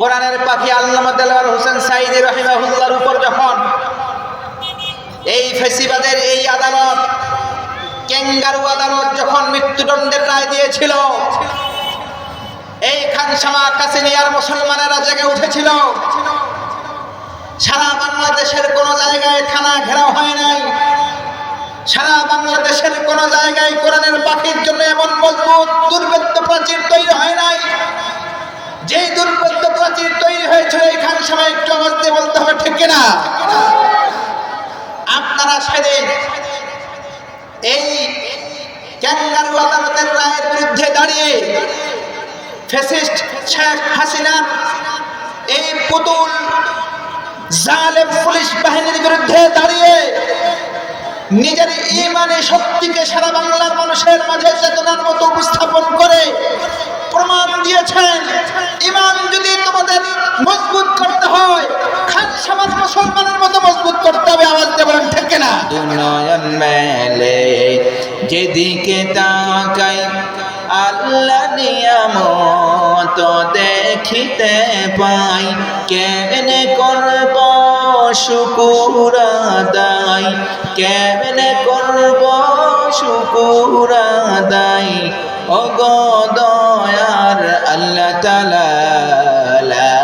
কোরআনের পাখি আল্লামা দেলোয়ার হোসেন সাঈদী রাহিমাহুল্লাহর উপর যখন এই ফেসিবাদের এই আদালত, ক্যাঙ্গারু আদালত যখন মৃত্যুদণ্ডের রায় দিয়েছিল, এই খানসামা কাসিনিয়ার মুসলমানেরা জেগে উঠেছিল। সারা বাংলাদেশের কোন জায়গায় থানা ঘেরাও হয় নাই, সারা বাংলাদেশের কোন জায়গায় কোরআনের পাখির জন্য এমন মজবুত দুর্ভেদ্য প্রাচীর তৈরি হয় নাই। যে দুর্ভেদ্য প্রাচীর তৈরি হয়েছিল এই খানসামা, একটু আওয়াজ দিয়ে বলতে হবে ঠিক কিনা? আপনারা সেদিন এই ক্যাঙ্গারু আদালতের রায়ের বিরুদ্ধে দাঁড়িয়ে ফ্যাসিস্ট শেখ হাসিনা এই পুতুল জালেম পুলিশ বাহিনীর বিরুদ্ধে দাঁড়িয়ে নিজের ইমানি শক্তিকে সারা বাংলার মানুষের মাঝে চেতনার মতো উপস্থাপন করে প্রমাণ দিয়েছেন, ইমান যদি তোমাদের মজবুত করতে হয়, খানসামার মুসলমানের মতো মজবুত করতে হবে। আওয়াজ দিয়ে বলেন ঠিক কিনা? দুনয়ন মেলে যেদিকে তাকাই আল্লাহ নিয়ামত দেখিতে পাই, কেমনে করব শুকুর আদায়, কেমনে করব শুকুর আদায়, ও গো দয়ার আল্লাহ তাআলা লা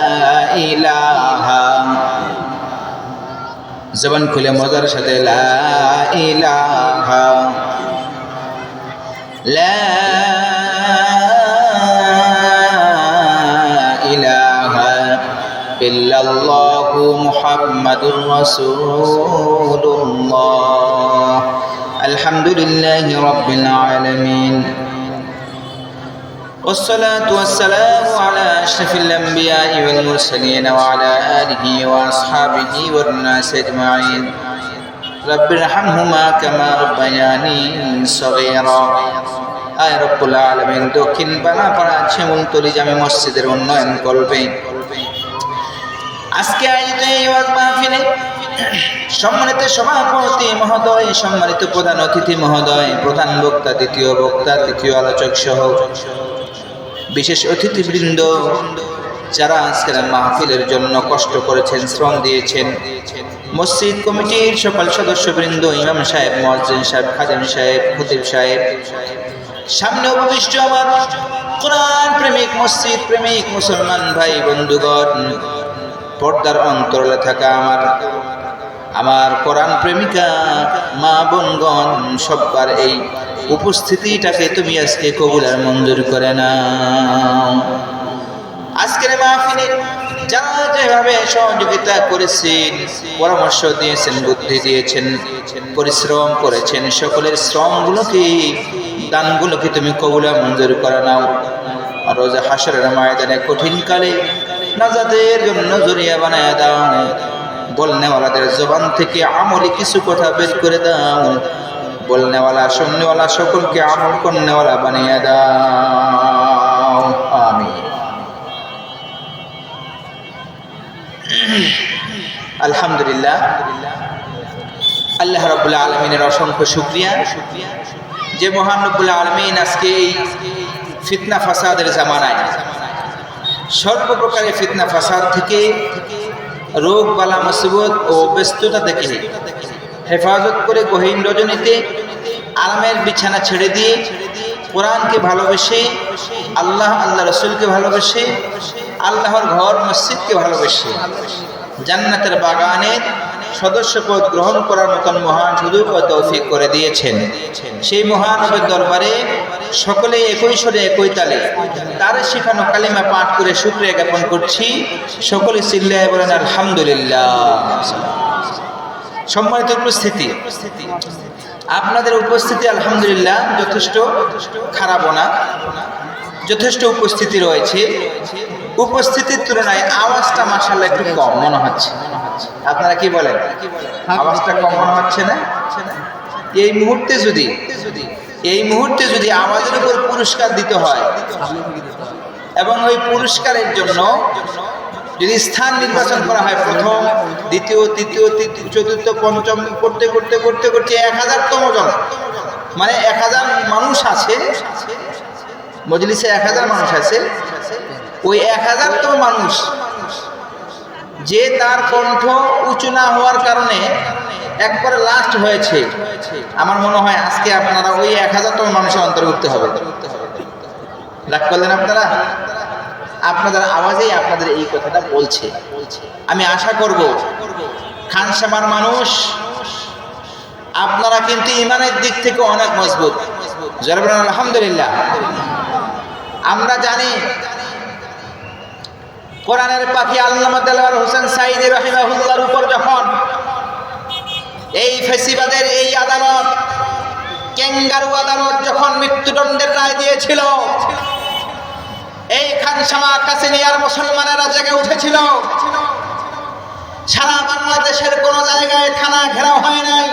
ইলাহা, জবান খুলে মজার সাথে লা ইলাহা লা ইলাহা ইল্লাল্লাহু মুহাম্মাদুর রাসূলুল্লাহ। আলহামদুলিল্লাহি রাব্বিল আলামিন, والصلاة والسلام على أشرف الأنبياء والمرسلين وعلى آله وأصحابه والناس أجمعين رب ارحمهما كما ربياني صغيرا। আয় রব্বুল আলামিন, দক্ষিণ বানাপাড়া ছেমুলতলি জামে মসজিদের উন্নয়ন করবে। আজকে আয়োজিত এই ওয়াজ মাহফিলে সম্মানিত সভাপতি মহোদয়, সম্মানিত প্রধান অতিথি মহোদয়, প্রধান বক্তা, দ্বিতীয় বক্তা, তৃতীয় আলোচক সহ বিশেষ অতিথিবৃন্দ, যারা আজকের মাহফিলের জন্য কষ্ট করেছেন, শ্রম দিয়েছেন, মসজিদ কমিটির সকল সদস্যবৃন্দ, ইমাম সাহেব, মুয়াজ্জিন সাহেব, খাদেম সাহেব, খতিব সাহেব, সামনে উপবিষ্ট আমার কোরআন প্রেমিক, মসজিদ প্রেমিক মুসলমান ভাই বন্ধুগণ, পর্দার অন্তরালে থাকা আমার কোরআন প্রেমিকা মা বোনগণ, সবার এই উপস্থিতিটাকে তুমি আজকে কবুল আর মঞ্জুর করে নাও। আজকের মাহফিলে যারা যেভাবে সহযোগিতা করেছেন, পরামর্শ দিয়েছেন, বুদ্ধি দিয়েছেন, পরিশ্রম করেছেন, সকলের শ্রমগুলোকে, দানগুলোকে তুমি কবুল আর মঞ্জুর করে নাও। আর রোজা হাশরের ময়দানে কঠিন কালে নাজাতের জন্য জরিয়া বানায় দাও। বলনেওয়ালাদের জবান থেকে আমলি কিছু কথা বের করে দাও। বলনেওয়ালা, শুননেওয়ালা সকলকে আমল করনেওয়ালা বানিয়ে দাও। আমিন। আলহামদুলিল্লাহ, আল্লাহ রাব্বুল আলামিনের অসংখ্য শুকরিয়া যে মহান রব্বুল আলামিন আজকে এই ফিতনা ফাসাদের জামানায় সর্বপ্রকারের ফিতনা ফাসাদ থেকে, রোগ বালা মুসিবত ও ব্যস্ততা থেকে হেফাজত করে গহীন রজনীতে আরামের বিছানা ছেড়ে দিয়ে কোরআনকে ভালোবেসে, আল্লাহ রসুলকে ভালোবেসে, আল্লাহর ঘর মসজিদকে ভালোবেসে জান্নাতের বাগানের সদস্যপদ গ্রহণ করার মতন মহান সুযোগ ও তৌফিক করে দিয়েছেন। সেই মহানবের দরবারে সকলে একই স্বরে একই তালে তার শেখানো কালিমা পাঠ করে শুকরিয়া জ্ঞাপন করছি। সকলে চিল্লায় বলেন আলহামদুলিল্লাহ। সম্মানিত উপস্থিতি, আপনাদের উপস্থিতি আলহামদুলিল্লাহ যথেষ্ট খারাপও না, যথেষ্ট উপস্থিতি রয়েছে। উপস্থিতির তুলনায় আওয়াজটা মাশাআল্লাহ একটু কম মনে হচ্ছে। আপনারা কি বলেন? আওয়াজটা কম মনে হচ্ছে না? এই মুহূর্তে যদি আওয়াজের উপর পুরস্কার দিতে হয় এবং ওই পুরস্কারের জন্য যদি স্থান নির্বাচন করা হয়, প্রথম, দ্বিতীয়, তৃতীয়, চতুর্থ, পঞ্চম করতে করতে করতে করতে 1000তম জন, মানে 1000 মানুষ আছে মজলিসে, 1000 মানুষ আছে, ওই 1000তম মানুষ যে তার কণ্ঠ উঁচু না হওয়ার কারণে একবারে লাস্ট হয়েছে, আমার মনে হয় আজকে আপনারা ওই 1000তম মানুষের অন্তর্ভুক্ত হবে। রাগ করলেন আপনারা? আপনাদের আওয়াজেই আপনাদের এই কথাটা বলছে। আমি আশা করব খানসামার মানুষ আপনারা কিন্তু ইমানের দিক থেকে অনেক মজবুত। যারা বলেন আলহামদুলিল্লাহ। আমরা জানি কোরআনের পাখি আল্লামা দেলোয়ার হোসেন সাঈদী রাহিমাহুল্লাহর উপর যখন এই ফেসিবাদের এই আদালত, ক্যাঙ্গারু আদালত যখন মৃত্যুদণ্ডের রায় দিয়েছিল, এই খানসামা কাসিমিয়ার মুসলমানেরা জেগে উঠেছিল। সারা বাংলাদেশের কোন জায়গায় থানা ঘেরাও হয় নাই,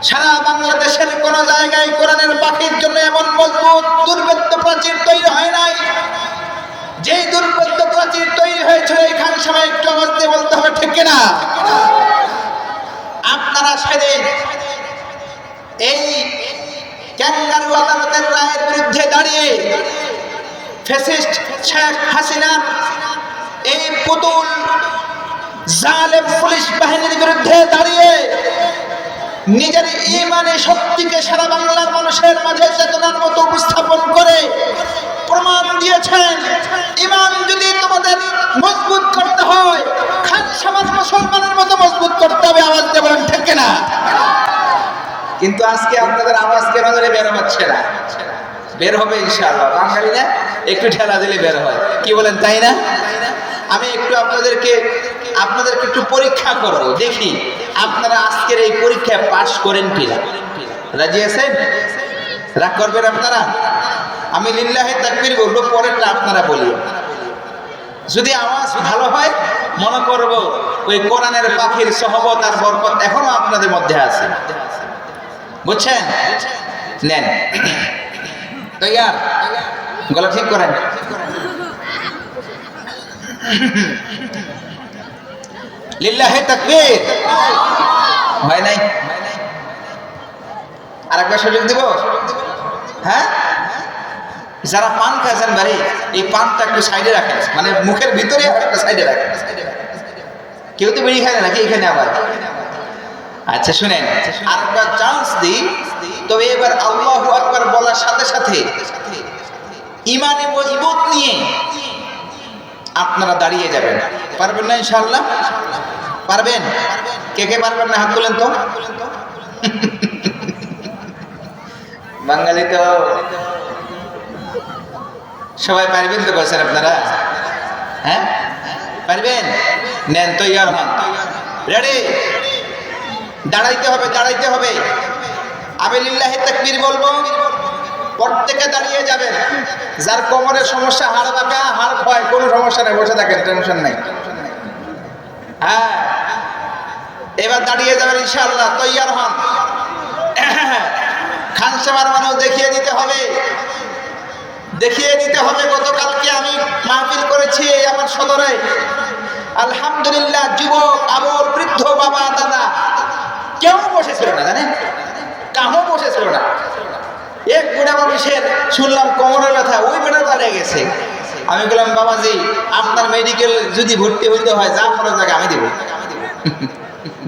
সারা বাংলাদেশের কোন জায়গায় কোরআনের পাখির জন্য এমন মজবুত দুর্ভেদ্য প্রাচীর তৈরি হয় নাই। যেই দুর্ভেদ্য প্রাচীর তৈরি হয়েছিল এই খানসামা, একটু আওয়াজ দিয়ে বলতে হবে ঠিক কিনা? আপনারা সেদিন এই ক্যাঙ্গারু আদালতের রায়ের বিরুদ্ধে দাঁড়িয়ে ফ্যাসিস্ট শেখ হাসিনা এই পুতুল জালেম পুলিশ বাহিনীর বিরুদ্ধে দাঁড়িয়ে নিজের ইমানি শক্তিকে সারা বাংলার মানুষের মাঝে চেতনার মতো উপস্থাপন করে প্রমাণ দিয়েছেন, ইমান যদি তোমাদের মজবুত করতে হয়, খানসামার মুসলমানের মতো মজবুত করতে হবে। আওয়াজ দিয়ে বলেন ঠিক কিনা? কিন্তু আজকে আপনাদের আওয়াজ কেন ধরে বের হচ্ছে না? বের হবে ইনশাআল্লাহ। বাঙালি না, একটু ঠেলা দিলে বের হয়, কি বলেন তাই না? আমি একটু আপনাদেরকে একটু পরীক্ষা করব, দেখি আপনারা আজকের এই পরীক্ষায় পাশ করেন কিনা। রাজি আছেন? রাগ করবেন আপনারা? আমি লিল্লাহি তাকবীর বলবো, পরেরটা আপনারা বলিও। যদি আওয়াজ ভালো হয় মনে করব ওই কোরআনের পাখির সহবত আর বরকত এখনো আপনাদের মধ্যে আছে। বুঝছেন? নেন তৈয়ার, গলা ঠিক করেন। লিল্লাহি তাকবীর। হয় নাই? আরেকবার সুযোগ দিব? হ্যাঁ, যারা পান খাচ্ছেন বাড়ি, এই পানটা একটু সাইডে রাখেন, মানে মুখের ভিতরে একটা সাইডে রাখেন। কেউ তো বেরিয়ে খায় না নাকি এখানে আবার? আচ্ছা শুনেন, আরেকবার চান্স দিই। তবে এবার আল্লাহু আকবার বলার সাথে সাথে ইমানে মজবুত নিয়ে আপনারা দাঁড়িয়ে যাবেন। পারবেন না ইনশাআল্লাহ? পারবেন? কে কে পারবেন না হাত তোলেন তো। বাঙালি তো সবাই পারবেন তো বলছেন আপনারা? হ্যাঁ পারবেন? নেন তৈয়ার হন, রেডি? দাঁড়াইতে হবে, দাঁড়াইতে হবে। আমি লিল্লাহি তাকবীর বলবো, প্রত্যেকে দাঁড়িয়ে যাবেন। যার কোমরের সমস্যা, হাড় বাঁকা, হাড় ক্ষয়, কোনো সমস্যা নেই, বসে থাকেন, টেনশন নাই। হ্যাঁ, এবার দাঁড়িয়ে যাবেন ইনশাআল্লাহ। তৈয়ার হন। খানসামার মানুষ দেখিয়ে দিতে হবে, দেখিয়ে দিতে হবে। গতকালকে আমি মাহফিল করেছি আমার সদরে, আলহামদুলিল্লাহ, যুবক, আবল, বৃদ্ধ, বাবা, দাদা কেউ বসেছিল না, জানেন? কাহও বসেছিল না। এক বুড়া মানুষের শুনলাম কোমরের ব্যথা, ওই বেটা দাঁড়িয়ে গেছে। আমি বললাম, বাবাজি আপনার মেডিকেল যদি ভর্তি হইতে হয়, যা খরচ লাগে আমি দেব।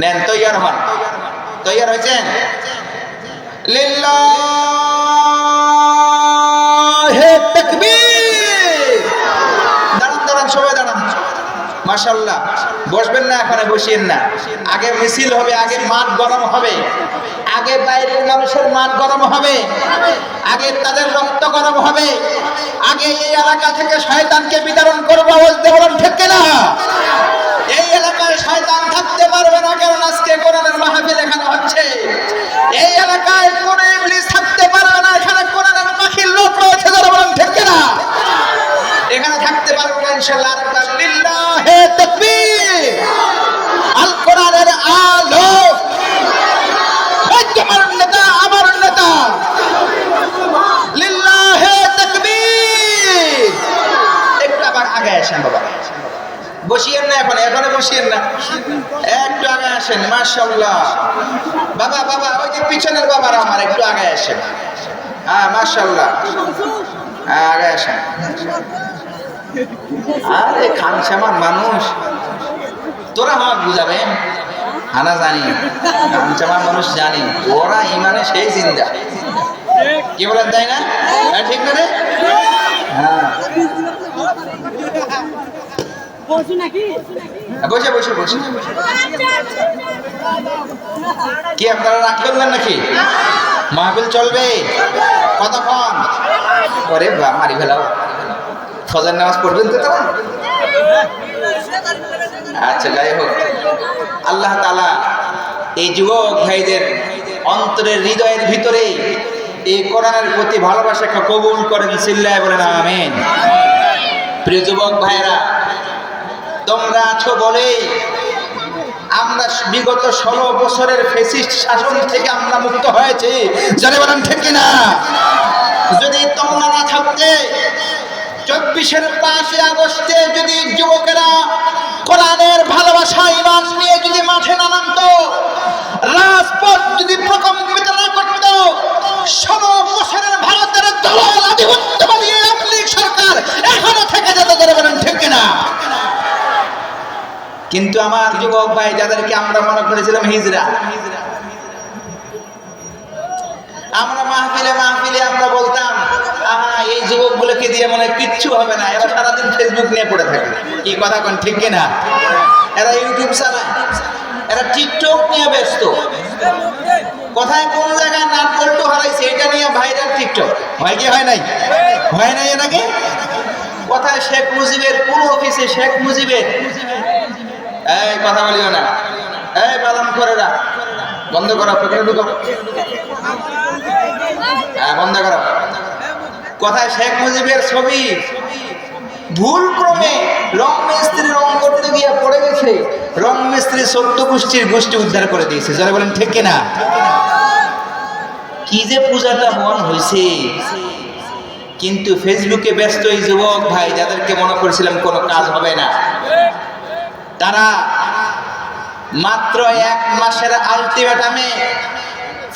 নেন তৈয়ার হন। তৈয়ার হয়েছেন? লিল্লাহি তাকবীর। দাঁড়ান দাঁড়ান, সবাই দাঁড়ান। মাশাআল্লাহ। বসবেন না, এখানে বসিয়েন না। আগে মিছিল হবে, আগে মাঠ গরম হবে, আগে বাইরের মানুষের মাঠ গরম হবে, আগে তাদের রক্ত গরম হবে, আগে এই এলাকা থেকে শয়তানকে বিতরণ করবো। আওয়াজ দিয়ে বলুন ঠিক কিনা? এই এলাকায় শয়তান থাকতে পারবে না, কারণ আজকে কোরআনের মাহফিল এখানে হচ্ছে। এই এলাকায় কোন ইবলিস থাকতে পারবে না, এখানে কোরআনের পাখির লোক রয়েছে। যারা বলেন ঠিক কিনা? এখানে থাকতে পারবে না ইনশাআল্লাহ। লিল্লাহি তাকবীর। আল কোরআনের আলো, তোমার নেতা, আমার নেতা। লিল্লাহি তাকবীর। একটু আবার আগে আসেন বাবা, বসিয়েন না, এখনো বসিয়েন না, একটু আগে আসেন। মাশাআল্লাহ। বাবা বাবা, ওই যে পিছনের বাবারা আমার, একটু আগে আসেন। হ্যাঁ মাশাআল্লাহ, আগে আসেন। আরে খানসামার মানুষ, তোরা আমাকে বুঝাবেন? হানা জানি, খানসামার মানুষ জানি, ওরা ইমানে সেই জিন্দা। কি বলেন, তাই না? ঠিক না রে? হ্যাঁ, বসে বসে বসে। কি আপনারা রাগ করবেন নাকি? মাহফিল চলবে কতক্ষণ? ওরে বা, মারি ফেলাও। ফজর নামাজ পড়বেন তো তোরা? আচ্ছা, যাই হোক, আল্লাহ তাআলা এই যুবক ভাইদের অন্তরের হৃদয়ের ভিতরে এই কোরআনের প্রতি ভালোবাসাকে কবুল করেন। চিল্লায় বলেন আমিন। প্রিয় যুবক ভাইরা, তোমরা আছো বলে আমরা বিগত 16 বছরের ফ্যাসিস্ট শাসন থেকে আমরা মুক্ত হয়েছি। জানে বলেন ঠিক কিনা? যদি তোমরা না থাকতে 24-এর 5 আগস্টে যদি যুবকেরা কোরআনের ভালোবাসা ঈমান নিয়ে যদি মাঠে না নামতো, রাজপথ যদি প্রকম্পিত না করত, 16 বছরের ভারতের দলাল আধিপত্যবাদী আওয়ামী লীগ সরকার এখনো থেকে যেত। জানে বলেন ঠিক কিনা? কিন্তু আমার যুবক ভাই যাদেরকে আমরা মনে করেছিলাম হিজড়া, আমরা মাহফিলে মাহফিলে আমরা বলতাম, আহা এই যুবকগুলোকে দিয়ে মনে কিচ্ছু হবে না, এরা সারাদিন ফেসবুক নিয়ে পড়ে থাকে। কি কথা কোন ঠিক কিনা? এরা ইউটিউব চালায়, এরা টিকটক নিয়ে ব্যস্ত, কোথায় কোন জায়গায় নাট পল্টু হারাইছে এটা নিয়ে ভাইরাল টিকটক। হয় কি হয় নাই? হয় নাই এটাকে? কোথায় শেখ মুজিবের কোন অফিসে শেখ মুজিবের, এই কথা বলিও না, এই বাদাম করে না, বন্ধ করো, পেছনে ঢুকো, হ্যাঁ বন্ধ করো। কোথায় শেখ মুজিবের ছবি ভুল ক্রমে রং মিস্ত্রি রং করতে গিয়ে পড়ে গেছে, রং মিস্ত্রি 14 গোষ্ঠী উদ্ধার করে দিয়েছে। যারা বলেন ঠিক কিনা? কি যে পূজাটা মন হয়েছে। কিন্তু ফেসবুকে ব্যস্ত এই যুবক ভাই যাদেরকে মনে করেছিলাম কোনো কাজ হবে না, তারা মাত্র 1 মাসের আলটিমেটামে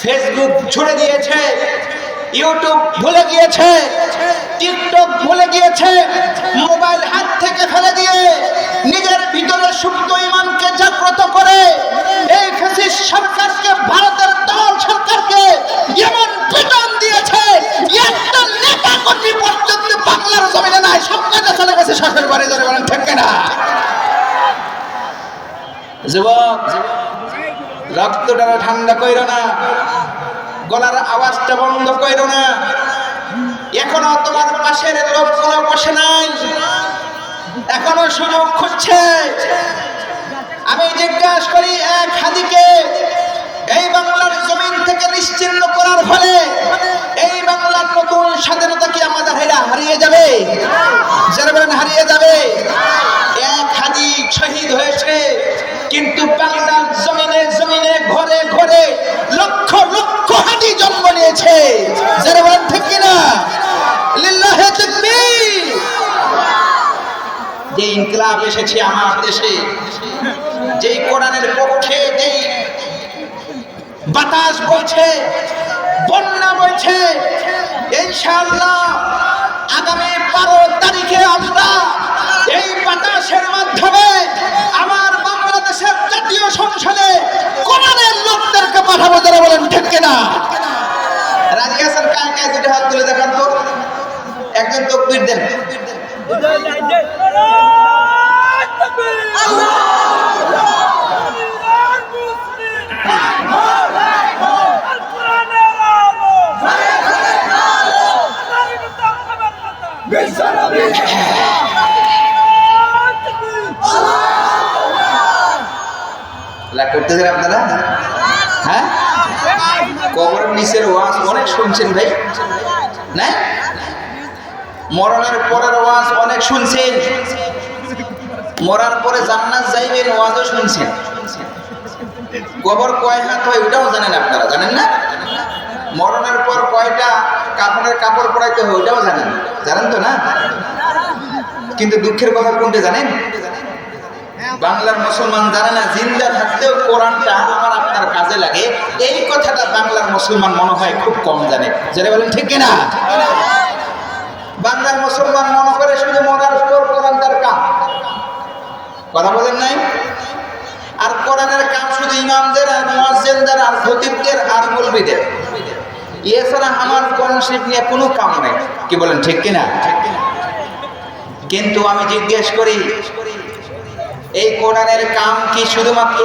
ফেসবুক ছুড়ে দিয়েছে, ইউটিউব ভুলে গিয়েছে, টিকটক ভুলে গিয়েছে, মোবাইল হাত থেকে ফেলে দিয়ে নিজের ভিতরে সুপ্ত ঈমানকে জাগ্রত করে এই ফ্যাসিস্ট সরকারকে, ভারতের দল সরকারকে এমন পিটন দিয়েছে, একটা নেতা কর্মী পর্যন্ত বাংলার জমিনে নাই, সব কাজে চলে গেছে শ্বশুর বাড়ি। ধরে বলেন ঠিক কিনা? যুবক, রক্তটা ঠান্ডা কইরো না, গলার আওয়াজটা বন্ধ কইরো না। এখনো তোমার পাশের লোকগুলো বসে নাই, এখনো সুযোগ খুঁজছে। আমি জিজ্ঞাসা করি, এক হাদিকে এই বাংলার জমিন থেকে নিশ্চিহ্ন করার ফলে এই বাংলার নতুন স্বাধীনতা কি আমাদের হারিয়ে যাবে? যারা বলেন হারিয়ে যাবে। এক হাদি শহীদ হয়েছে, কিন্তু বাংলার জমিনে জমিনে ঘরে ঘরে লক্ষ লক্ষ হাদি জন্ম নিয়েছে। যারা বলেন ঠিক কিনা? লিল্লাহি তাকবীর। যে ইনকিলাব এসেছে আমার দেশে, যে কোরআনের পক্ষে যে বাতাস বইছে, বন্যা বইছে, ইনশাআল্লাহ আগামী 12 তারিখে আমরা এই বাতাসের মাধ্যমে আমার বাংলাদেশের জাতীয় সংসদে কোরআনের লোকদেরকে পাঠাবো। যারা বলেন ঠিক কিনা? রাজি আছেন? কার কাছে দুটো হাত তুলে দেখান তো, একজন তাকবীর দেন। করতেছেন আপনারা? হ্যাঁ, কবরের নিচের ওয়াজ অনেক শুনছেন ভাই, না? মরণের পরের ওয়াজ অনেক শুনছেন, মরার পরে জান্নাত যাইবেন ওয়াজও শুনছেন। কবর কয় হাত হয় ওটাও জানেন আপনারা, জানেন না? মরণের পর কয়টা কাপড়ের কাপড় পরাইতে হয় ওটাও জানেন, জানেন তো না? কিন্তু দুঃখের কথা কোনটা জানেন? বাংলার মুসলমান জানে না জিন্দা থাকতেও কোরআনটা আমার আপনার কাজে লাগে, এই কথাটা বাংলার মুসলমান মনে হয় খুব কম জানে। যারা বলেন ঠিক কিনা? বাংলার মুসলমান মনে করে শুধু মরার পর কথা বলেন নাই? আর কোরআনের কাম শুধু ইমামদের আর মুয়াজ্জিনদের আর খতিবদের আর মৌলবীদের, এছাড়া আমার কনসেপ্ট নিয়ে কোনো কাম নাই। কি বলেন, ঠিক কিনা? কিন্তু আমি জিজ্ঞেস করি, এই কোরআনের কাম কি শুধুমাত্র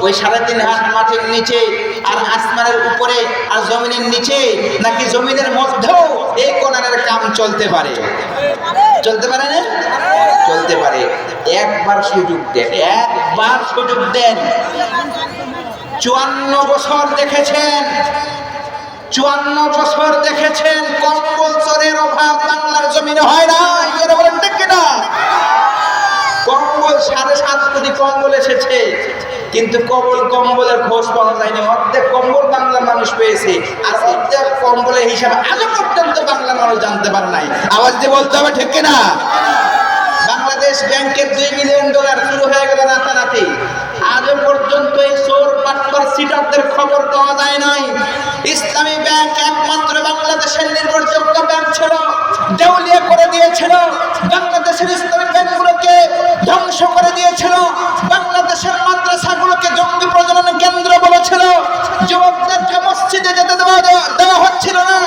ওই 3.5 হাত মাটির নিচে আর আসমানের উপরে আর জমিনের নিচে, নাকি জমিনের মধ্যেও এই কোরআনের কাম চলতে পারে? চলতে পারে না? চলতে পারে। একবার সুযোগ দেন, একবার সুযোগ দেন। 54 বছর দেখেছেন, 54 বছর দেখেছেন কম্বল চরের অভাব বাংলার জমিনে হয় না। এরা বলেন ঠিক কিনা? কম্বল 7.5 কোটি কম্বল এসেছে, কিন্তু কম্বলের খোঁজ পাওয়া যায়নি। অর্ধেক কম্বল বাংলার মানুষ পেয়েছে, আর অর্ধেক কম্বলের হিসাব আজও পর্যন্ত বাংলার মানুষ জানতে পারে নাই। আওয়াজ দিয়ে বলতে হবে, ঠিক কিনা? বাংলাদেশ ব্যাংকের $2 বিলিয়ন শুরু হয়ে গেল রাতারাতি, আজও পর্যন্ত এই চোর বাটপার সিটারদের খবর পাওয়া যায় নাই। ইসলামী ব্যাংক একমাত্র বাংলাদেশের নির্ভরযোগ্য ব্যাংক ছিল, দেউলিয়া করে দিয়েছিল। বাংলাদেশের ইসলামী ব্যাংকগুলোকে ধ্বংস করে দিয়েছিল। বাংলাদেশের মাদ্রাসাগুলোকে জঙ্গি প্রজনন কেন্দ্র বলেছিল। যুবকদেরকে মসজিদে যেতে দেওয়া হচ্ছিল না।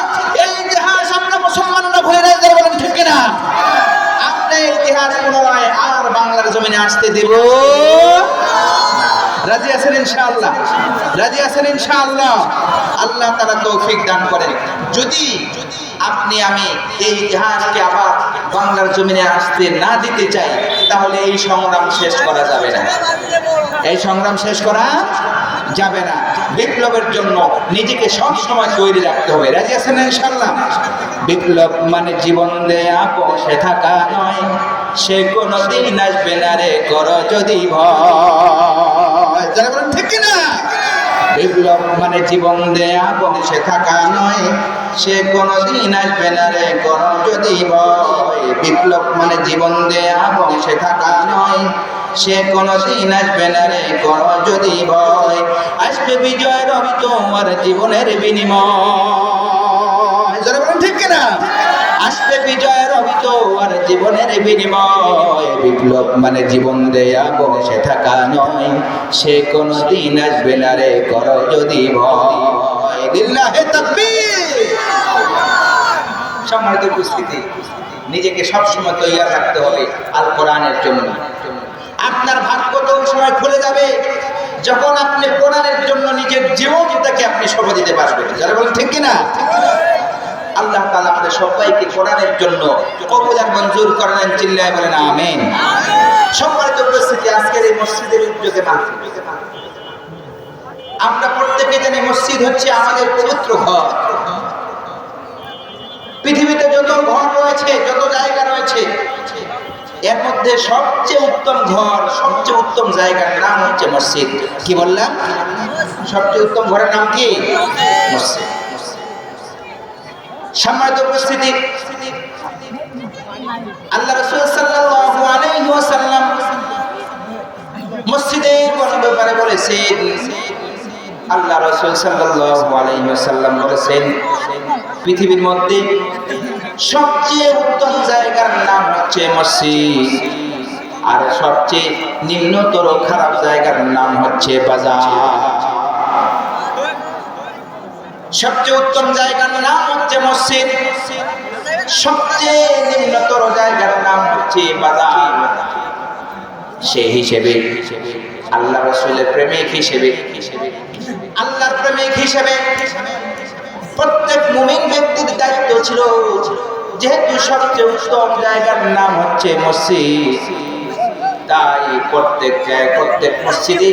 এই ইতিহাস আমরা মুসলমানরা ভুলে নাই। যারা বলেন ঠিক কিনা? আপনি ইতিহাস পুনরায় আর বাংলার জমিনে আসতে দেব? রাজি আছেন ইনশাআল্লাহ? রাজি আছেন ইনশাআল্লাহ? আল্লাহ তাআলা তৌফিক দান করেন। যদি আপনি আমি এই ইতিহাসকে আবার বাংলার জমিনে আসতে না দিতে চাই, তাহলে এই সংগ্রাম শেষ করা যাবে না। এই সংগ্রাম শেষ করা যাবে না। বিপ্লবের জন্য নিজেকে সব সময় তৈরি রাখতে হবে। রাজি আছেন ইনশাআল্লাহ? বিপ্লব মানে জীবন দেয়া বসে থাকা নয়, সে কোনদিন আসবে না রে কর যদি ভয়। যারা বলেন ঠিক কিনা? বিপ্লব মানে জীবন দেয়া বসে থাকা নয়, সে কোনদিন আসবে না রে কর যদি ভয়। বিপ্লব মানে জীবন দেয়া বসে থাকা নয়, সে কোনদিন আসবে না রে কর যদি ভয়। আসবে বিজয় রবি তোমার জীবনের বিনিময়। যারা বলেন ঠিক কিনা? আসবে বিজয় রবি তোমার জীবনের বিনিময়। বিপ্লব মানে জীবন দেয়া বসে থাকা নয়, সে কোনদিন আসবে না রে কর যদি ভয়। লিল্লাহে তাকবীর। সম্মানিত উপস্থিতি, নিজেকে সবসময় তৈরি রাখতে হবে আল কোরআনের জন্য। আপনার ভাগ্য তো ওই সময় খুলে যাবে যখন আপনি কোরআনের জন্য নিজের জীবনটাকে আপনি সঁপে দিতে পারবেন। যারা বলেন ঠিক কিনা? আল্লাহ তাআলা আমাদের সবাইকে কোরআনের জন্য কবুল আর মঞ্জুর করেন। চিল্লায় বলেন আমিন। সম্মানিত উপস্থিতি, আজকের এই মসজিদের উদ্যোগে মাহফিল। আমরা প্রত্যেকে জানি মসজিদ হচ্ছে আমাদের পবিত্র ঘর। পৃথিবীতে যত ঘর রয়েছে, যত জায়গা রয়েছে, এর মধ্যে সবচেয়ে উত্তম ঘর, সবচেয়ে উত্তম জায়গার নাম হচ্ছে মসজিদ। কি বললাম? সবচেয়ে উত্তম ঘরের নাম কি? মসজিদ। সম্মানিত উপস্থিতি, আল্লাহ রাসূল সাল্লাল্লাহু আলাইহি ওয়াসাল্লাম মসজিদের ব্যাপারে বলেছেন। আল্লাহ রাসূল সাল্লাল্লাহু আলাইহি ওয়াসাল্লাম বলেছেন, পৃথিবীর মধ্যে সবচেয়ে উত্তম জায়গার নাম হচ্ছে মসজিদ, আর সবচেয়ে নিম্নতর খারাপ জায়গার নাম হচ্ছে বাজার। সবচেয়ে উত্তম জায়গার নাম হচ্ছে মসজিদ, সবচেয়ে নিম্নতর জায়গার নাম হচ্ছে বাজার। সেই হিসেবে আল্লাহ রাসূলের প্রেমিক হিসেবে, আল্লাহর প্রেমিক হিসেবে প্রত্যেক মুমিন ব্যক্তির দায়িত্ব ছিল, যেহেতু সবচেয়ে উত্তম জায়গার নাম হচ্ছে মসজিদ, তাই প্রত্যেক মসজিদে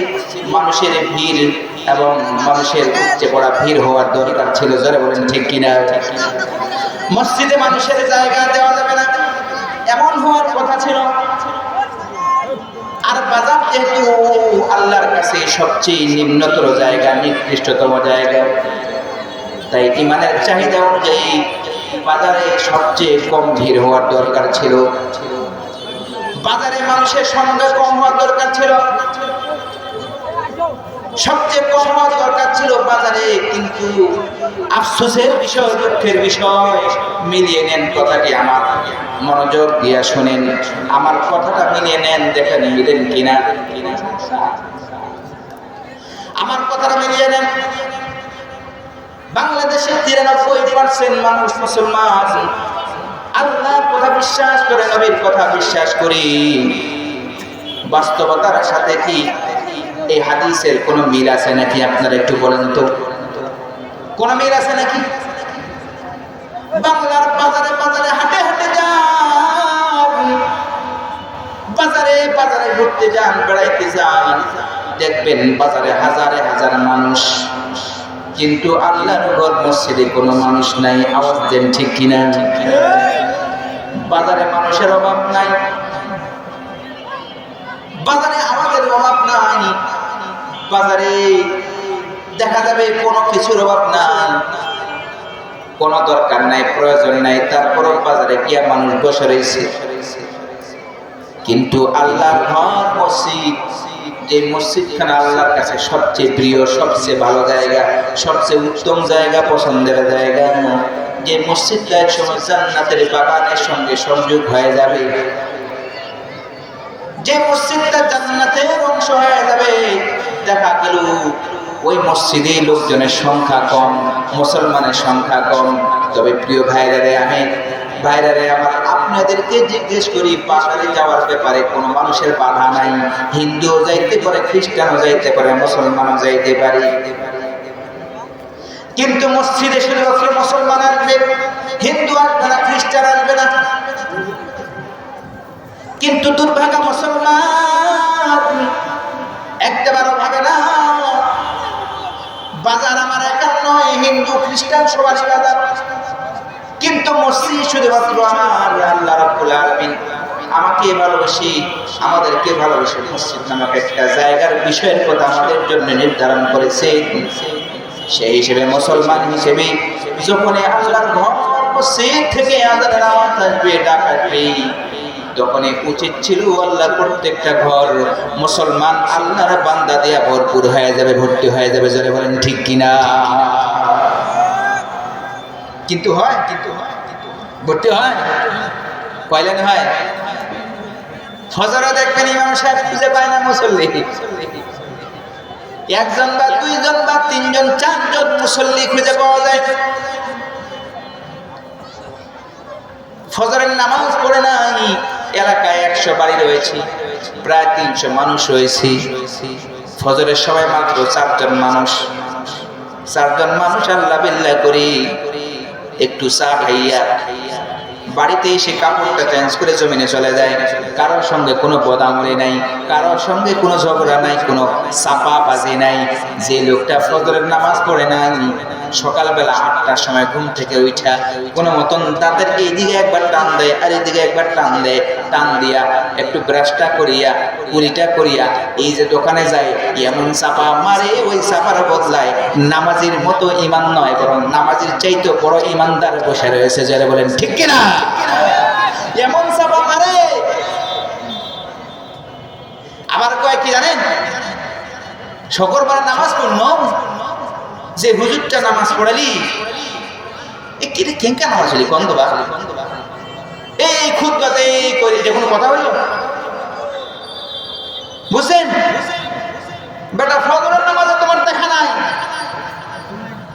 মানুষের ভিড় এবং মানুষের উপচে পড়া ভিড় হওয়ার দরকার ছিল। যারা বলেন ঠিক কিনা? মসজিদে মানুষের জায়গা দেওয়া যাবে না, এমন হওয়ার কথা ছিল। আর বাজার যেহেতু আল্লাহর কাছে সবচেয়ে নিম্নতর জায়গা, নিকৃষ্টতম জায়গা, তাই ইমানের চাহিদা অনুযায়ী বাজারে সবচেয়ে কম ভিড় হওয়ার দরকার ছিল। বাজারে মানুষের সংখ্যা কম হওয়ার দরকার ছিল। সবচেয়ে কম হওয়ার দরকার ছিল বাজারে, কিন্তু আফসোসের বিষয়, দুঃখের বিষয়, মিলিয়ে নেন কথাটি, আমার মনোযোগ দিয়া শোনেন, আমার কথাটা মিলিয়ে নেন, দেখেন মিলেন কিনা, আমার কথাটা মিলিয়ে নেন। বাংলাদেশের 93% মানুষ মুসলমান, আল্লাহর কথা বিশ্বাস করে, নবীর কথা বিশ্বাস করি। বাস্তবতার সাথে কি এই হাদিসের কোনো মিল আছে নাকি? আপনারা একটু বলেন তো, কোনো মিল আছে নাকি? বাংলার বাজারে বাজারে হাটে হাটে যান, বাজারে বাজারে ঘুরতে যান, বেড়াইতে যান, দেখবেন বাজারে হাজারে হাজার মানুষ, কিন্তু আল্লাহর ঘর মসজিদে কোনো মানুষ নাই। আওয়াজ দেন ঠিক কিনা? বাজারে মানুষের অভাব নাই, বাজারে আমাদের অভাব নাই, বাজারে দেখা যাবে কোনো কিছুর অভাব নাই, কোনো দরকার নাই, প্রয়োজন নাই, তারপরও বাজারে গিয়া মানুষ বসে রয়েছে। কিন্তু আল্লাহর ঘর মসজিদ, যে মসজিদখানা আল্লাহর কাছে সবচেয়ে প্রিয়, সবচেয়ে ভালো জায়গা, সবচেয়ে উত্তম জায়গা, পছন্দের জায়গা, যে মসজিদটা এক সময় জান্নাতের বাগানের সঙ্গে সংযোগ হয়ে যাবে, যে মসজিদটা জান্নাতের অংশ হয়ে যাবে, দেখা গেল ওই মসজিদে লোকজনের সংখ্যা কম, মুসলমানের সংখ্যা কম। তবে প্রিয় ভাইরারে, আমার আপনাদেরকে জিজ্ঞেস করি, বাজারে যাওয়ার ব্যাপারে কোনো মানুষের বাধা নাই। হিন্দুও যাইতে পারে, খ্রিস্টানও যাইতে পারে, মুসলমানও যাইতে পারে, কিন্তু মসজিদে শুধুমাত্র মুসলমান আসবে, হিন্দু আসবে না, খ্রিস্টান আসবে না। কিন্তু দুর্ভাগ্য, মুসলমান একবারও ভাবে না বাজার আমার একার নয়, হিন্দু খ্রিস্টান সবারই বাজার, কিন্তু মসজিদ শুধুমাত্র আমার। আল্লাহ রাব্বুল আলামিন আমাকে ভালোবেসে, আমাদেরকে ভালোবেসে মসজিদ নামক একটা জায়গার বিষয়ের কথা আমাদের জন্য নির্ধারণ করেছে। সেই হিসেবে মুসলমান হিসেবে যখন আল্লাহর ঘর মসজিদ থেকে আযানের আওয়াজ আসবে, ডাক আসবে, তখনই উচিত ছিল আল্লাহ প্রত্যেকটা ঘর মুসলমান আল্লাহর বান্দা দিয়া ভরপুর হয়ে যাবে, ভর্তি হয়ে যাবে। জোরে বলেন ঠিক কিনা? কিন্তু হয়, ভর্তি হয়, কয়লেন হয়? ফজরে দেখবেন ইমাম সাহেব খুঁজে পায় না মুসল্লি, একজন বা দুইজন বা তিনজন চারজন মুসল্লি খুঁজে পাওয়া যায়। ফজরের নামাজ পড়ে নাই, এলাকায় 100 বাড়ি রয়েছে, প্রায় 300 মানুষ রয়েছে, ফজরের সময় মাত্র 4 জন মানুষ আল্লাহ বিল্লাহ করি একটু চা খাইয়া বাড়িতে এসে কাপড়টা চেঞ্জ করে জমিনে চলে যায়। কারোর সঙ্গে কোনো বদামরি নাই, কারোর সঙ্গে কোনো ঝগড়া নাই, কোনো চাপা বাজি নাই। যে লোকটা ফজরের নামাজ পড়ে নাই, সকালবেলা 8টার সময় ঘুম থেকে উঠা কোনো মতন তাদের এইদিকে একবার টান দেয় আর এইদিকে একবার টান দেয়, টান দিয়া একটু ব্রাশটা করিয়া পুরিটা করিয়া এই যে দোকানে যায়, এমন চাপা মারে, ওই চাপার বদলায় নামাজির মতো ইমান নয়, বরং নামাজির চাইতে বড় ইমানদার বসে রয়েছে। যারা বলেন ঠিক কিনা? এমন চাপা মারে। আবার কয় কি জানেন, শুক্রবার নামাজ পড়লো, যে হুজুরটা নামাজ পড়ালি এটা কেঙ্কা নামাজ হলি কন্দবা, এই খুতবাতে করি যখন কথা হইল, বুঝছেন বেটা, ফজরের নামাজে তোমার দেখা নাই,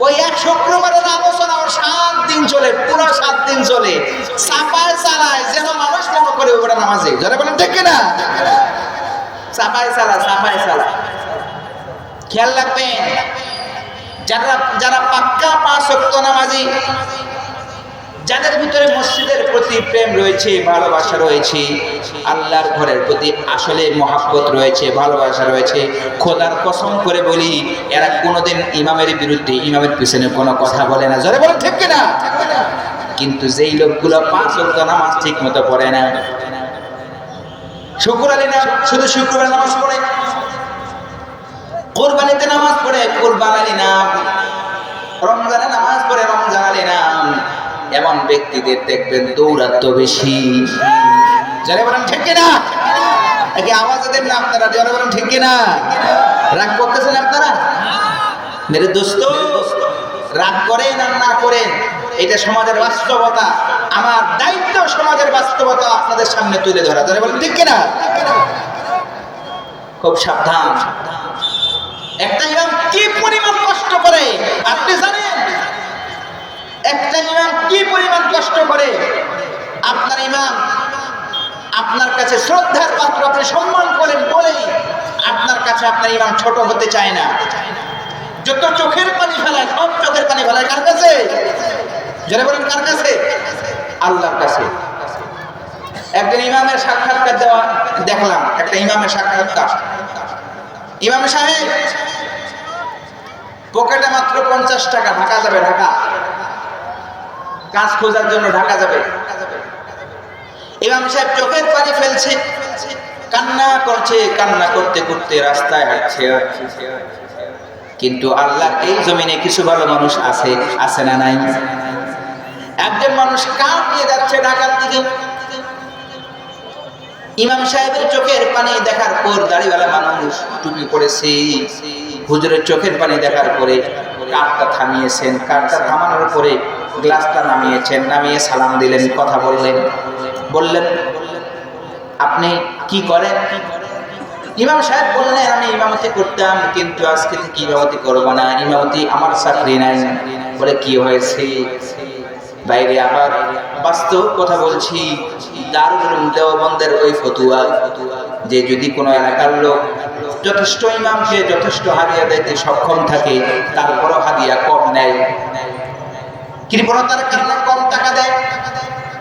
ওই এক শুক্রবারের আলোচনা ওর 7 দিন চলে, পুরো 7 দিন চলে, চাপায় চালায় যেন মানুষ মনে করে ওটা নামাজে। যারা বলেন ঠিক কিনা? চাপায় চালায়। খেয়াল রাখবেন, যারা পাক্কা 5 ওয়াক্ত নামাজি, যাদের ভিতরে মসজিদের প্রতি প্রেম রয়েছে, ভালোবাসা রয়েছে, আল্লাহর ঘরের প্রতি আসলে মহাব্বত রয়েছে, ভালোবাসা রয়েছে, খোদার কসম করে বলি এরা কোনোদিন ইমামের বিরুদ্ধে, ইমামের পিছনে কোনো কথা বলে না। যারা বলেন ঠিক কিনা? কিন্তু যেই লোকগুলো 5 ওয়াক্ত নামাজ ঠিক মতো পড়ে না, শুক্র আলী না শুধু শুক্রবার নামাজ পড়ে, কোরবানিতে নামাজ পড়ে কোরবান আলী নাম, রমজানে নামাজ পড়ে রমজান আলী নাম, এমন ব্যক্তিদের দেখবেন দৌরাত্ম বেশি। যারা বলেন ঠিক কিনা? আওয়াজ দেন না আপনারা, যারা বলেন ঠিক কিনা? রাগ করতেছেন আপনারা? মেরে দোস্ত, রাগ করেন আর না করেন, এটা সমাজের বাস্তবতা। আমার দায়িত্ব সমাজের বাস্তবতা আপনাদের সামনে তুলে ধরা। যারা বলেন ঠিক কিনা? খুব সাবধান। একটা ইমাম কি পরিমাণ কষ্ট করে আপনি জানেন? একটা ইমাম কি পরিমাণ কষ্ট করে? আপনার ইমাম আপনার কাছে শ্রদ্ধার পাত্র, আপনি সম্মান করেন বলেই আপনার কাছে আপনার ইমাম ছোট হতে চায় না। যত চোখের পানি ফেলায়, সব চোখের পানি ফেলায় কার কাছে? যারা বলেন কার কাছে? আল্লাহর কাছে। একজন ইমামের সাক্ষাৎকার দেওয়া দেখলাম, একটা ইমামের সাক্ষাৎকার। ইমাম সাহেব পকেটে মাত্র 50 টাকা, ঢাকা যাবে, ঢাকা কাজ খোঁজার জন্য ঢাকা যাবে। ইমাম সাহেব চোখের পানি ফেলছে, কান্না করছে, কান্না করতে করতে রাস্তায় হাঁটছে। কিন্তু আল্লাহ এই জমিনে কিছু ভালো মানুষ আছে, আছে না নাই? একজন মানুষ কাঁধ নিয়ে যাচ্ছে ঢাকার দিকে। ইমাম সাহেবের চোখের পানি দেখার পর, দাড়িওয়ালা মানুষ, টুপি পরেছে, হুজুরের চোখের পানি দেখার পরে কাঁধটা থামিয়েছেন। কাঁধটা থামানোর পরে গ্লাসটা নামিয়েছেন, নামিয়ে সালাম দিলেন, কথা বললেন আপনি কি করেন? ইমাম সাহেব বললেন আমি ইমামতি করতাম, কিন্তু আজকে থেকে ইমামতি করবো না, ইমামতি আমার চাকরি নাই। বলে কি হয়েছে? বাইরে আবার বাস্তব কথা বলছি, দারুল উলুম দেওবন্দের ওই ফতুয়া যে যদি কোনো এলাকার লোক যথেষ্ট ইমামকে যথেষ্ট হাদিয়া দিতে সক্ষম থাকে, তারপরও হাদিয়া কম নেয়, কৃপণতার কারণে কম টাকা দেয়।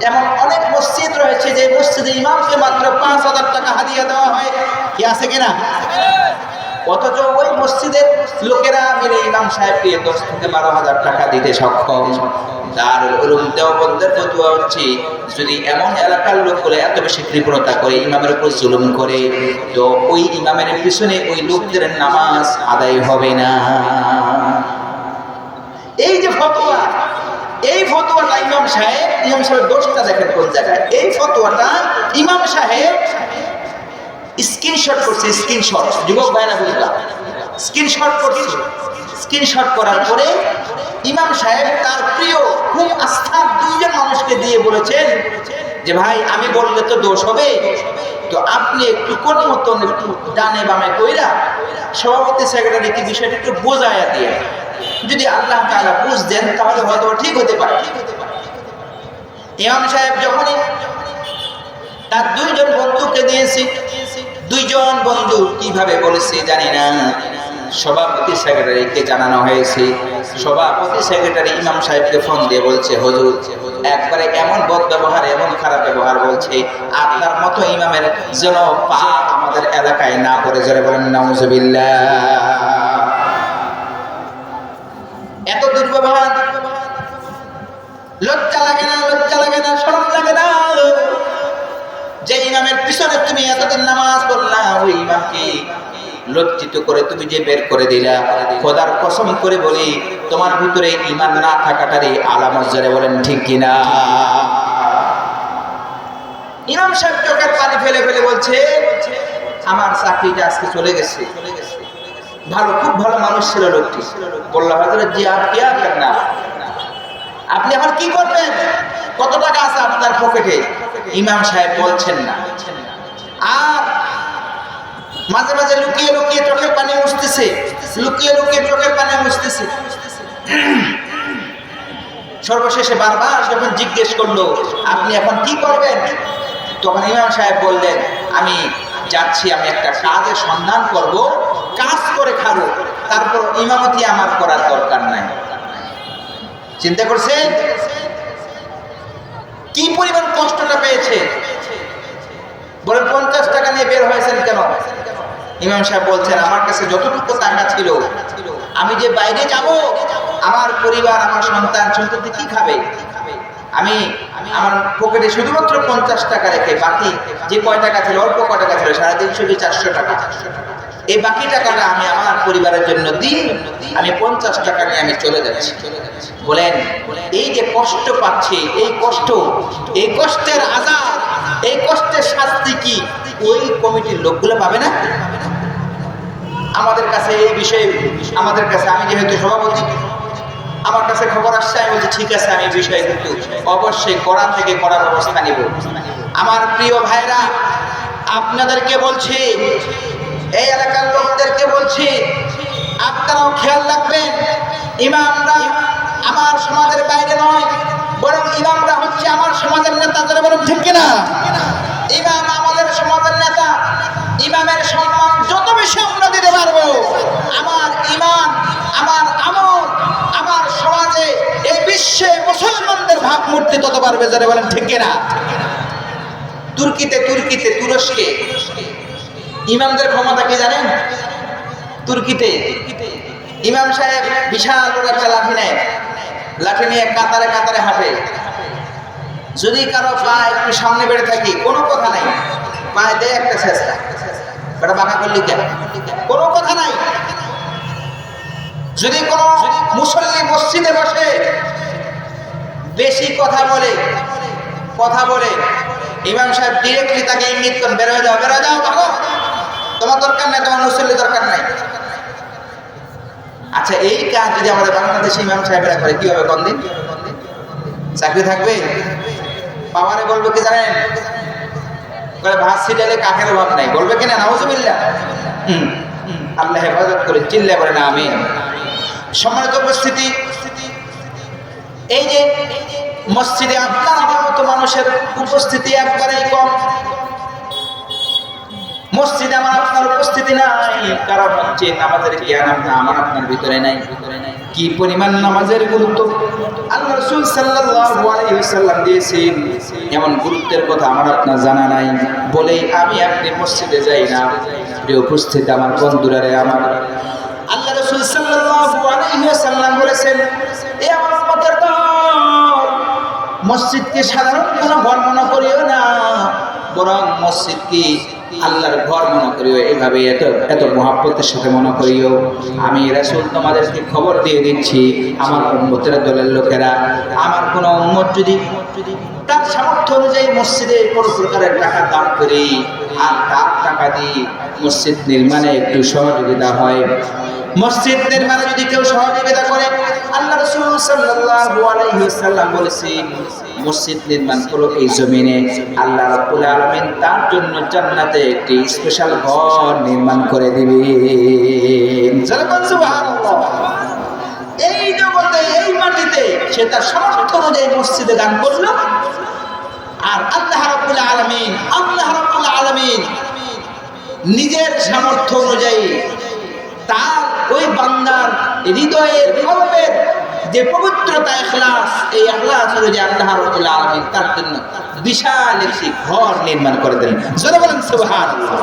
এমন অনেক মসজিদ রয়েছে যে মসজিদে ইমামকে মাত্র 5,000 টাকা হাদিয়া দেওয়া হয়, কি আছে কিনা? অথচ ওই মসজিদের লোকেরা মিলে ইমাম সাহেবকে 10 থেকে 12,000 টাকা দিতে সক্ষম। দারুল উলুম দেওবন্দের ফতোয়া হচ্ছে যদি এমন এলাকার লোকগুলো এত বেশি কৃপণতা করে, ইমামের উপর জুলুম করে, তো ওই ইমামের পিছনে ওই লোকদের নামাজ আদায় হবে না। এই যে ফতোয়া, এই ফতোয়াটা ইমাম সাহেব দোষটা দেখেন কোন জায়গায়। এই ফতোয়াটা ইমাম সাহেব স্ক্রিনশট করছে, স্ক্রিনশট, যুবক ভাইরা বুঝলাম, স্ক্রিনশট করছে। স্ক্রিনশট করার পরে ইমাম সাহেব তার প্রিয় খুব আস্থার 2জন মানুষকে দিয়ে বলেছেন যে ভাই আমি বললে তো দোষ হবে, তো আপনি একটু কোন মতন একটু ডানে বামে কইরা সভাপতি সেক্রেটারিকে বিষয়টা একটু বোঝায়া দিয়ে, যদি আল্লাহ তাআলা বুঝ দেন তাহলে হয়তো ঠিক হতে পারে। ইমাম সাহেব যখনই তার 2জন বন্ধুকে দিয়েছে, 2জন বন্ধু কিভাবে বলেছে জানি না, সভাপতি সেক্রেটারিকে জানানো হয়েছে। সভাপতি সেক্রেটারি ইমাম সাহেবকে ফোন দিয়ে বলছে হুজুর একবারে এমন বদ ব্যবহার, এমন খারাপ ব্যবহার বলছে, আপনার মতো ইমামের যেন পা আমাদের এলাকায় না পড়ে। জোরে বলেন নাউজুবিল্লাহ। এত দুর্ব্যবহার, লজ্জা লাগে না? লজ্জা লাগে না? শরম লাগে না? যে ইমামের পিছনে তুমি এতদিন নামাজ পড়লা, ওই ইমামকে লজ্জিত করে তুমি যে বের করে দিলা, খোদার কসম করে বলি তোমার ভিতরে ঈমান না থাকাটারই আলামত। জোরে বলেন ঠিক কিনা? ইমাম সাহেব চোখের পানি ফেলে ফেলে বলছে আমার চাকরিটা আজকে চলে গেছে। ভালো, খুব ভালো মানুষ ছিল লোকটি। বললাম হযরত জি আপ কি করেন না, আপনি এখন কি করবেন? কত টাকা আছে আপনার পকেটে? ইমাম সাহেব বলছেন না। আর মাঝে মাঝে লুকিয়ে লুকিয়ে চোখের পানি মুছতেছে, লুকিয়ে লুকিয়ে চোখের পানি মুছতেছে। সর্বশেষে বারবার যখন জিজ্ঞেস করলো আপনি এখন কি করবেন, তখন ইমাম সাহেব বললেন আমি যাচ্ছি, আমি একটা কাজের সন্ধান করব, কাজ করে খাবো, তারপর ইমামতি আমার করার দরকার নাই। চিন্তা করছেন কি পরিমাণ কষ্টটা পেয়েছে? বলেন 50 টাকা নিয়ে বের হয়েছেন কেন? ইমাম সাহেব বলছেন আমার কাছে যতটুকু টাকা ছিল, আমি যে বাইরে যাব, আমার পরিবার, আমার সন্তান সন্ততি কি খাবে? আমি আমার পকেটে শুধুমাত্র 50 টাকা রেখে বাকি যে কয় টাকা ছিল, অল্প কয় টাকা ছিল, 350 400 টাকা, এই বাকি টাকাটা আমি আমার পরিবারের জন্য দিই, আমি 50 টাকা নিয়ে আমি চলে যাচ্ছি। বলেন এই যে কষ্ট পাচ্ছে, এই কষ্টের আযাব, এই কষ্টের শাস্তি কি ওই কমিটির লোকগুলো পাবে না? আমাদের কাছে এই বিষয়ে আমাদের কাছে, আমি যেহেতু সভাপতি, আমার কাছে খবর আসছে, আমি বলছি ঠিক আছে, আমি এই বিষয়ে কিন্তু অবশ্যই কোরআন থেকে করার ব্যবস্থা নিব। আমার প্রিয় ভাইরা, আপনাদেরকে বলছি, এই এলাকার লোকদেরকে বলছি, আপনারাও খেয়াল রাখবেন, ইমামরা আমার সমাজের বাইরে নয়, বরং ইমামরা হচ্ছে আমার সমাজের নেতা। যারা বলেন ঠিক কিনা? ইমাম আমাদের সমাজের নেতা। ইমামের সম্মান যত বেশি আমরা দিতে পারবো, আমার ইমান, আমার আমল, আমার সমাজে এই বিশ্বে মুসলমানদের ভাবমূর্তি তত পারবে। যারা বলেন ঠিক কিনা? তুর্কিতে তুরস্কে ইমামদের ক্ষমতা কি জানেন? তুর্কিতে ইমাম সাহেব বিশাল বড় একটা লাঠি নেয়, লাঠি নিয়ে কাতারে কাতারে হাঁটে। যদি কারো পা একটু সামনে বেড়ে থাকি, কোনো কথা নাই, পায়ে দেয় একটা চেষ্টা, এটা বাঁকা করলি কেন, কোনো কথা নাই। যদি কোনো মুসল্লি মসজিদে বসে বেশি কথা বলে, ইমাম সাহেব ডিরেক্টলি তাকে ইঙ্গিত করেন, বের হয়ে যাও ভাগো, তোমার দরকার নাই, তোমার মুসল্লি দরকার নাই। আচ্ছা, এই কাজ যদি আমাদের বাংলাদেশে ইমাম সাহেবেরা করে, কি হবে? কোন দিন চাকরি থাকবে? পাওয়ারে বলবে কি জানেন? ভাত ছিটালে কাকের অভাব নাই, বলবে কিনা? নাউজুবিল্লাহ। আল্লাহ হেফাজত করে, চিল্লা বলে না আমিন। সম্মানিত উপস্থিতি, এই যে মসজিদে আপনার আমার মতো মানুষের উপস্থিতি একবারেই কম। মসজিদে আমার আপনার উপস্থিতি নাই, কারণ হচ্ছে নামাজের জ্ঞান আমার আপনার ভিতরে নাই। কি পরিমাণ নামাজের গুরুত্ব আল্লাহ রাসূল সাল্লাল্লাহু আলাইহি ওয়াসাল্লাম দিয়েছেন, এমন গুরুত্বের কথা আমার আপনার জানা নাই বলেই আমি আপনি মসজিদে যাই না। প্রিয় উপস্থিতি আমার বন্ধুরা রে, আমার আল্লাহ রাসূল সাল্লাল্লাহু আলাইহি ওয়াসাল্লাম বলেছেন, এ আমার উম্মতের দল, মসজিদকে সাধারণ কোনো ঘর মনে করিও না, বরং মসজিদকে আল্লাহর ঘর মনে করিও। এইভাবে এত মহাব্বতের সাথে মনে করিও। আমি রাসূল তোমাদেরকে খবর দিয়ে দিচ্ছি, আমার উম্মতের দলের লোকেরা, আমার কোনো উম্মত যদি তার সামর্থ্য অনুযায়ী মসজিদে কোনো প্রকারের টাকা দান করি আর তার টাকা দিয়ে মসজিদ নির্মাণে একটু সহযোগিতা হয়, মসজিদ নির্মাণে যদি কেউ সহযোগিতা করে, আল্লাহ রাসূল সাল্লাল্লাহু আলাইহি ওয়াসাল্লাম বলেছেন, মসজিদ নির্মাণ করো এই জমিনে, আল্লাহ রাব্বুল আলামিন তার জন্য জান্নাতে একটি স্পেশাল ঘর নির্মাণ করে দিবেন। সুবহানাল্লাহ। এই জগতে, এই মাটিতে সে তার সামর্থ্য অনুযায়ী মসজিদে দান করলো, আর আল্লাহ রাব্বুল আলামিন নিজের সামর্থ্য অনুযায়ী তার ওই বান্দার হৃদয়ের কলবের যে পবিত্রতা, ইখলাস, এই ইখলাস অনুযায়ী আল্লাহ রাব্বুল আলামিন তার জন্য বিশাল একটি ঘর নির্মাণ করে দেন। জোরে বলেন সুবহানাল্লাহ।